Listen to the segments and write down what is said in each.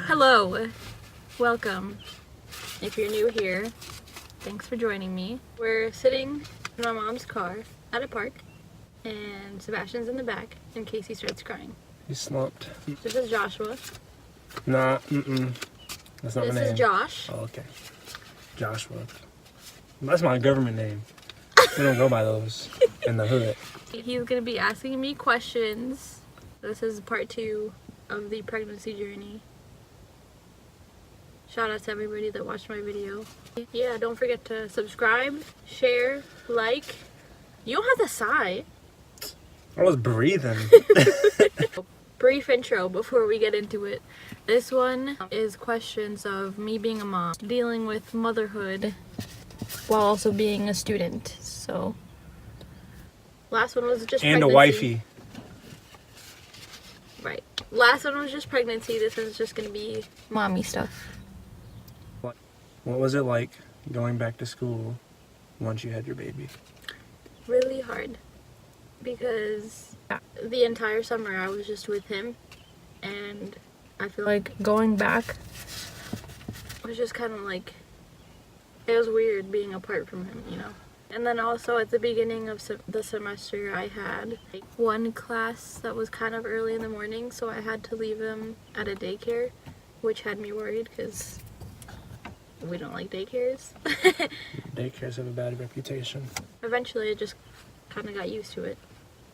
Hello, welcome. If you're new here, thanks for joining me. We're sitting in my mom's car at a park, and Sebastian's in the back in case he starts crying. He's slumped. This is Joshua. Nah, that's not my name. This is Josh. Oh, okay. Joshua. That's my government name. We don't go by those in the hood. He's gonna be asking me questions. This is part 2 of the pregnancy journey. Shout out to everybody that watched my video. Yeah, don't forget to subscribe, share, like. You don't have to sigh. I was breathing. Brief intro before we get into it. This one is questions of me being a mom, dealing with motherhood while also being a student. So, last one was just And pregnancy. a wifey. Right. Last one was just pregnancy. This one's just gonna be mommy stuff. What was it like going back to school once you had your baby? Really hard because the entire summer I was just with him, and I feel like going back was just kind of like, it was weird being apart from him, you know. And then also at the beginning of the semester I had one class that was kind of early in the morning, so I had to leave him at a daycare, which had me worried because we don't like daycares. Daycares have a bad reputation. Eventually I just kind of got used to it,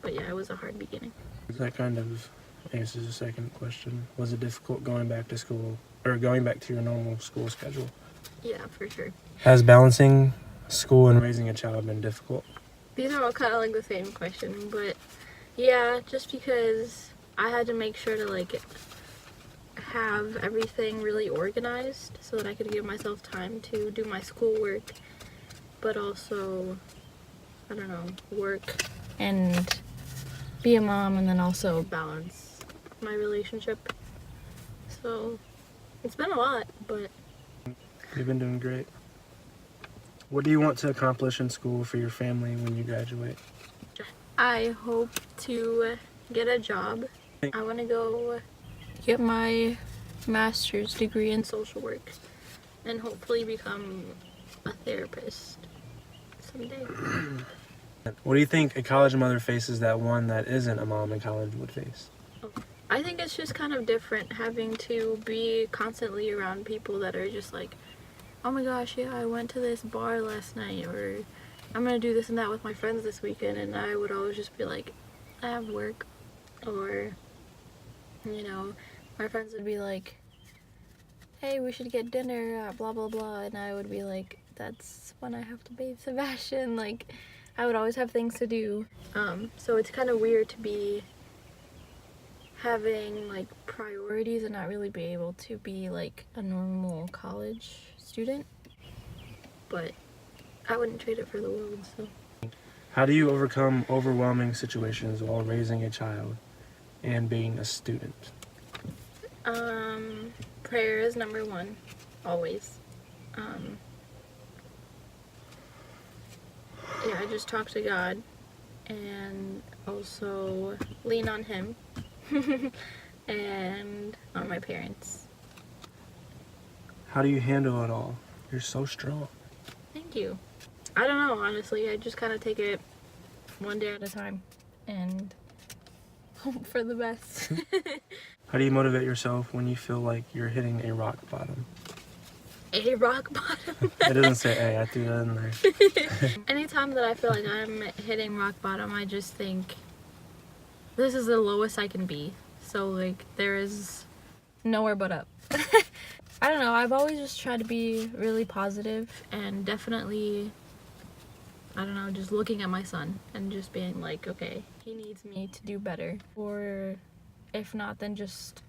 but yeah, it was a hard beginning. That kind of answers the second question. Was it difficult going back to school, or going back to your normal school schedule? Yeah, for sure. Has balancing school and raising a child been difficult? These are all kind of like the same question, but yeah, just because I had to make sure to like have everything really organized so that I could give myself time to do my schoolwork, but also, I don't know, work and be a mom, and then also balance my relationship. So it's been a lot, but You've been doing great. What do you want to accomplish in school for your family when you graduate? I hope to get a job. I want to go get my master's degree in social work and hopefully become a therapist someday. What do you think a college mother faces that one that isn't a mom in college would face? I think it's just kind of different having to be constantly around people that are just like, oh my gosh, yeah, I went to this bar last night, or I'm gonna do this and that with my friends this weekend, and I would always just be like, I have work. Or, you know, my friends would be like, hey, we should get dinner at blah blah blah, and I would be like, that's when I have to bathe Sebastian. Like, I would always have things to do. So it's kind of weird to be having like priorities and not really be able to be like a normal college student, but I wouldn't trade it for the world. So How do you overcome overwhelming situations while raising a child and being a student? prayer is number 1, always. Yeah, I just talk to God and also lean on him and on my parents. How do you handle it all? You're so strong. Thank you. I don't know, honestly. I just kind of take it one day at a time and hope for the best. How do you motivate yourself when you feel like you're hitting a rock bottom? A rock bottom. It doesn't say A, I threw that in there. Anytime that I feel like I'm hitting rock bottom, I just think this is the lowest I can be. So like there is nowhere but up. I don't know, I've always just tried to be really positive, and definitely, I don't know, just looking at my son and just being like, okay, he needs me to do better. Or if not, then just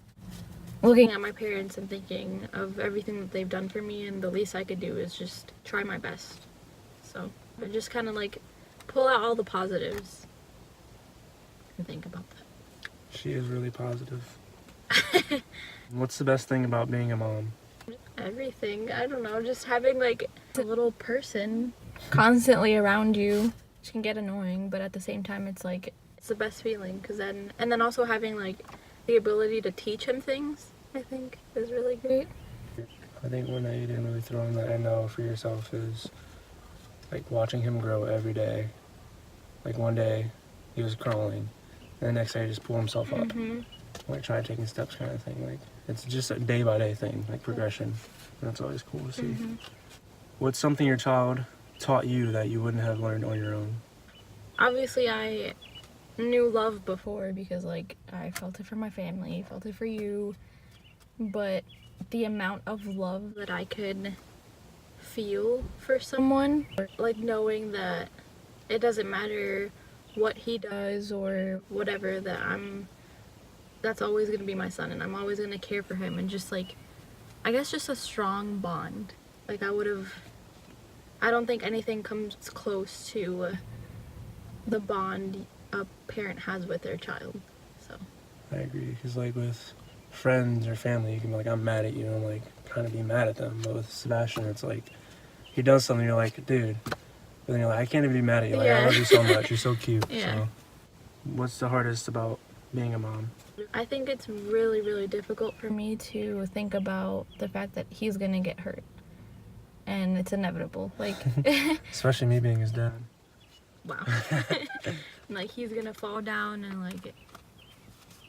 looking at my parents and thinking of everything that they've done for me, and the least I could do is just try my best. So I just kind of like pull out all the positives and think about that. She is really positive. What's the best thing about being a mom? Everything. I don't know, just having like a little person constantly around you, which can get annoying, but at the same time it's like, it's the best feeling, because then, and then also having like the ability to teach him things I think is really great. I think one that you didn't really throw in that I know for yourself is like watching him grow every day. Like one day he was crawling, and the next day he just pull himself up, like try taking steps kind of thing. Like it's just a day by day thing, like progression. And that's always cool to see. What's something your child taught you that you wouldn't have learned on your own? Obviously, I knew love before because like I felt it for my family, felt it for you, but the amount of love that I could feel for someone, like knowing that it doesn't matter what he does or whatever, that's always going to be my son and I'm always going to care for him, and just like, I guess just a strong bond. Like I don't think anything comes close to the bond a parent has with their child. So I agree, because like with friends or family, you can be like, I'm mad at you, and like kind of be mad at them. But with Sebastian, it's like he does something, you're like, dude. But then you're like, I can't even be mad at you. Like, I love you so much. You're so cute. Yeah. So, what's the hardest about being a mom? I think it's really, really difficult for me to think about the fact that he's gonna get hurt. And it's inevitable. Like, Especially me being his dad. wow. Like, he's gonna fall down and like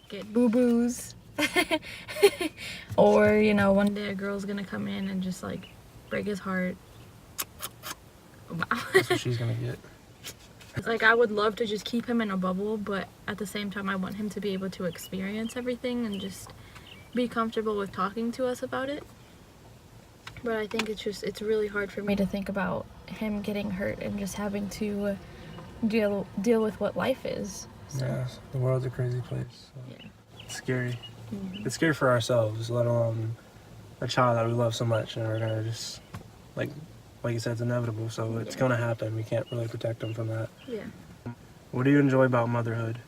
get boo-boos. Or, you know, one day a girl's gonna come in and just like break his heart. Wow. That's what she's gonna get. It's like, I would love to just keep him in a bubble, but at the same time I want him to be able to experience everything and just be comfortable with talking to us about it. But I think it's really hard for me to think about him getting hurt and just having to deal with what life is. So. Yeah, the world's a crazy place. So. Yeah. It's scary. It's scary for ourselves, let alone a child that we love so much, and we're gonna just like you said, it's inevitable. So it's gonna happen. We can't really protect them from that. Yeah. What do you enjoy about motherhood?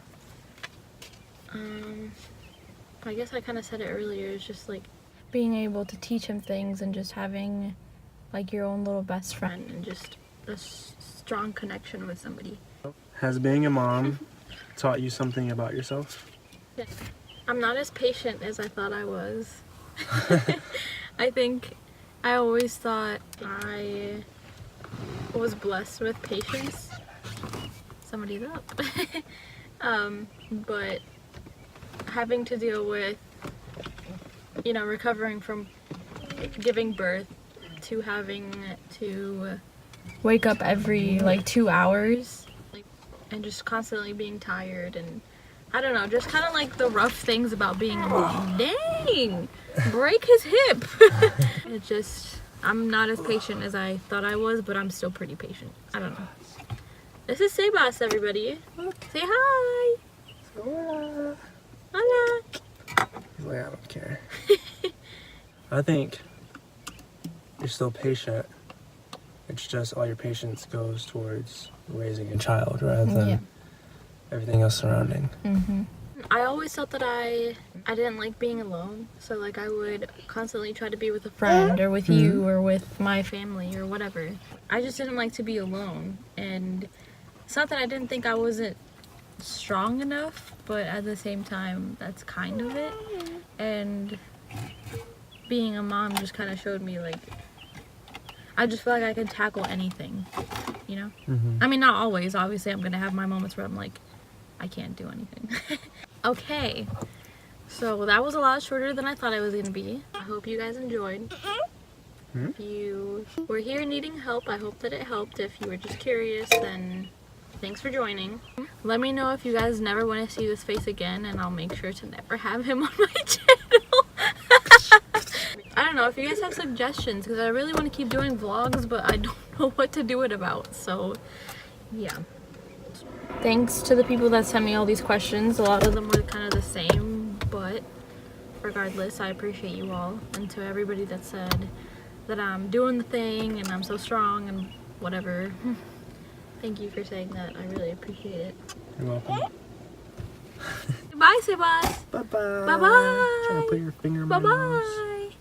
I guess I kind of said it earlier. It's just like being able to teach him things and just having like your own little best friend and just a strong connection with somebody. Has being a mom taught you something about yourself? Yeah. I'm not as patient as I thought I was. I think I always thought I was blessed with patience. Somebody's up. But having to deal with, you know, recovering from giving birth to having to wake up every like 2 hours, like, and just constantly being tired, and I don't know, just kind of like the rough things about being a mom. Dang! Break his hip! It just, I'm not as patient as I thought I was, but I'm still pretty patient. I don't know. This is Sebas, everybody. Say hi! Hola. Hola! He's like, I don't care. I think you're still patient. It's just all your patience goes towards raising a child rather than everything else surrounding. I always thought that I didn't like being alone, so like I would constantly try to be with a friend or with you or with my family or whatever. I just didn't like to be alone, and it's not that I didn't think I wasn't strong enough, but at the same time that's kind of it. And being a mom just kind of showed me, like, I just feel like I could tackle anything, you know? I mean, not always. Obviously, I'm going to have my moments where I'm like, I can't do anything. Okay. So that was a lot shorter than I thought it was going to be. I hope you guys enjoyed. If you were here needing help, I hope that it helped. If you were just curious, then thanks for joining. Let me know if you guys never want to see this face again, and I'll make sure to never have him on my channel. I don't know if you guys have suggestions, because I really want to keep doing vlogs, but I don't know what to do it about. So, yeah. Thanks to the people that sent me all these questions. A lot of them were kind of the same, but regardless, I appreciate you all. And to everybody that said that I'm doing the thing and I'm so strong and whatever, thank you for saying that. I really appreciate it. You're welcome. Bye, Sebas. Bye-bye. Bye-bye. Trying to put your finger in my nose. Bye-bye.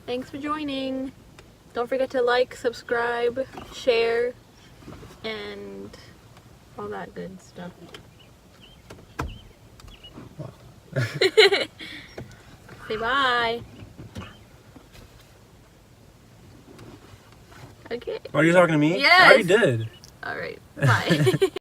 Thanks for joining. Don't forget to like, subscribe, share, and all that good stuff. Wow. Say bye. Okay. Are you talking to me? Yes. I already did. All right. Bye.